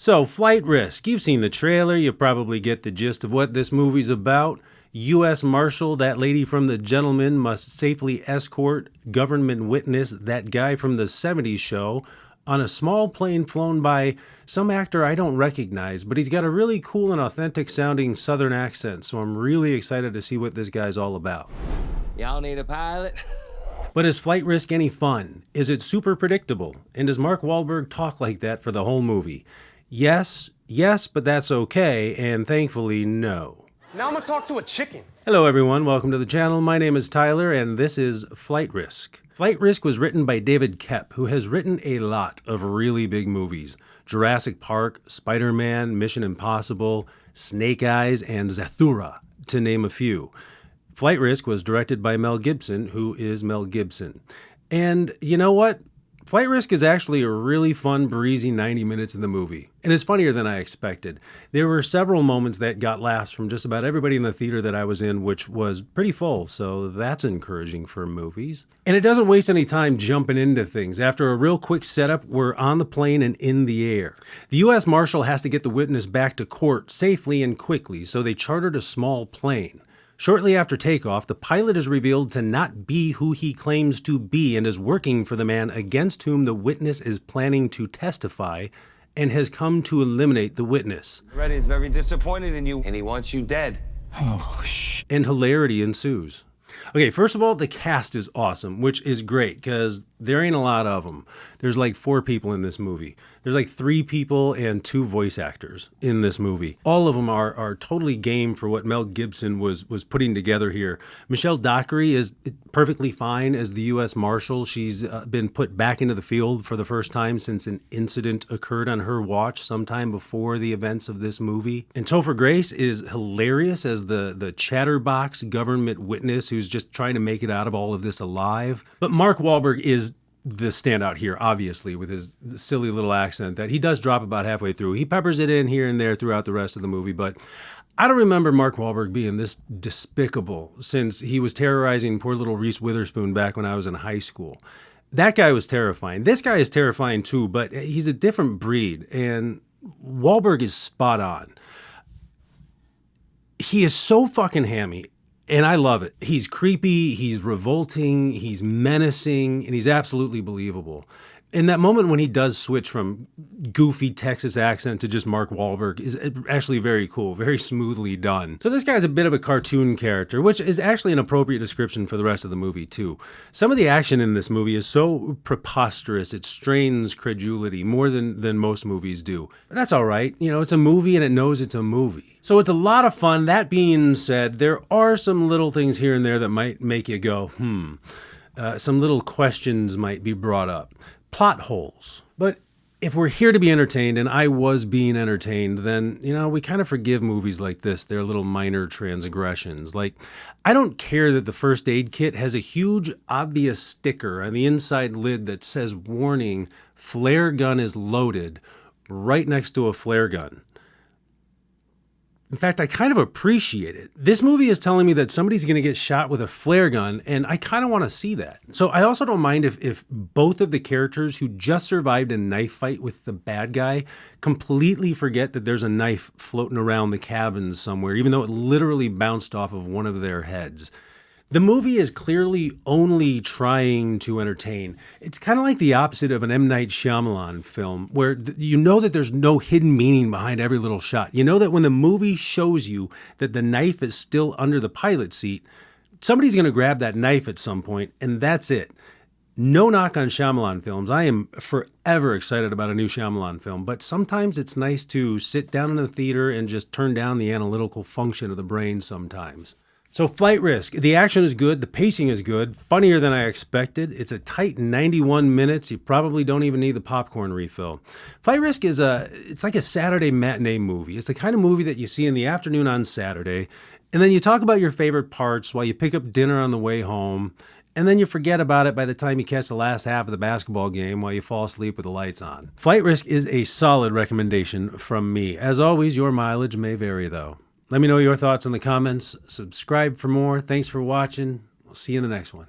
So, Flight Risk. You've seen the trailer. You probably get the gist of what this movie's about. U.S. Marshal, that lady from The Gentleman, must safely escort government witness, that guy from the 70s show, on a small plane flown by some actor I don't recognize, but he's got a really cool and authentic sounding southern accent, so I'm really excited to see what this guy's all about. Y'all need a pilot? But is Flight Risk any fun? Is it super predictable? And does Mark Wahlberg talk like that for the whole movie? Yes, but that's okay, and thankfully, no. Now I'm gonna talk to a chicken. Hello everyone, welcome to the channel. My name is Tyler, and this is Flight Risk. Flight Risk was written by David Koepp, who has written a lot of really big movies. Jurassic Park, Spider-Man, Mission Impossible, Snake Eyes, and Zathura, to name a few. Flight Risk was directed by Mel Gibson, who is Mel Gibson. And you know what? Flight Risk is actually a really fun, breezy 90 minutes in the movie. And it's funnier than I expected. There were several moments that got laughs from just about everybody in the theater that I was in, which was pretty full, so that's encouraging for movies. And it doesn't waste any time jumping into things. After a real quick setup, we're on the plane and in the air. The U.S. Marshal has to get the witness back to court safely and quickly, so they chartered a small plane. Shortly after takeoff, the pilot is revealed to not be who he claims to be and is working for the man against whom the witness is planning to testify and has come to eliminate the witness. Reddy's very disappointed in you, and he wants you dead. Oh, shit. And hilarity ensues. Okay, first of all, the cast is awesome, which is great because there ain't a lot of them. There's like 4 people in this movie. There's like 3 people and 2 voice actors in this movie. All of them are totally game for what Mel Gibson was putting together here. Michelle Dockery is perfectly fine as the U.S. Marshal. She's been put back into the field for the first time since an incident occurred on her watch sometime before the events of this movie. And Topher Grace is hilarious as the chatterbox government witness who's just trying to make it out of all of this alive. But Mark Wahlberg is the standout here, obviously, with his silly little accent that he does drop about halfway through. He peppers it in here and there throughout the rest of the movie, but I don't remember Mark Wahlberg being this despicable since he was terrorizing poor little Reese Witherspoon back when I was in high school. That guy was terrifying. This guy is terrifying too, but he's a different breed, and Wahlberg is spot on. He is so fucking hammy. And I love it. He's creepy, he's revolting, he's menacing, and he's absolutely believable. And that moment when he does switch from goofy Texas accent to just Mark Wahlberg is actually very cool, very smoothly done. So this guy's a bit of a cartoon character, which is actually an appropriate description for the rest of the movie too. Some of the action in this movie is so preposterous, it strains credulity more than most movies do. But that's all right. You know, it's a movie and it knows it's a movie. So it's a lot of fun. That being said, there are some little things here and there that might make you go, some little questions might be brought up. Plot holes. But if we're here to be entertained, and I was being entertained, then, you know, we kind of forgive movies like this, their little minor transgressions. Like, I don't care that the first aid kit has a huge, obvious sticker on the inside lid that says, warning, flare gun is loaded, right next to a flare gun. In fact, I kind of appreciate it. This movie is telling me that somebody's going to get shot with a flare gun, and I kind of want to see that. So I also don't mind if both of the characters who just survived a knife fight with the bad guy completely forget that there's a knife floating around the cabin somewhere, even though it literally bounced off of one of their heads. The movie is clearly only trying to entertain. It's kind of like the opposite of an M. Night Shyamalan film, where you know that there's no hidden meaning behind every little shot. You know that when the movie shows you that the knife is still under the pilot seat, somebody's going to grab that knife at some point, and that's it. No knock on Shyamalan films. I am forever excited about a new Shyamalan film, but sometimes it's nice to sit down in the theater and just turn down the analytical function of the brain sometimes. So Flight Risk, the action is good, the pacing is good, funnier than I expected. It's a tight 91 minutes. You probably don't even need the popcorn refill. Flight Risk is it's like a Saturday matinee movie. It's the kind of movie that you see in the afternoon on Saturday, and then you talk about your favorite parts while you pick up dinner on the way home, and then you forget about it by the time you catch the last half of the basketball game while you fall asleep with the lights on. Flight Risk is a solid recommendation from me. As always, your mileage may vary though. Let me know your thoughts in the comments. Subscribe for more. Thanks for watching. We'll see you in the next one.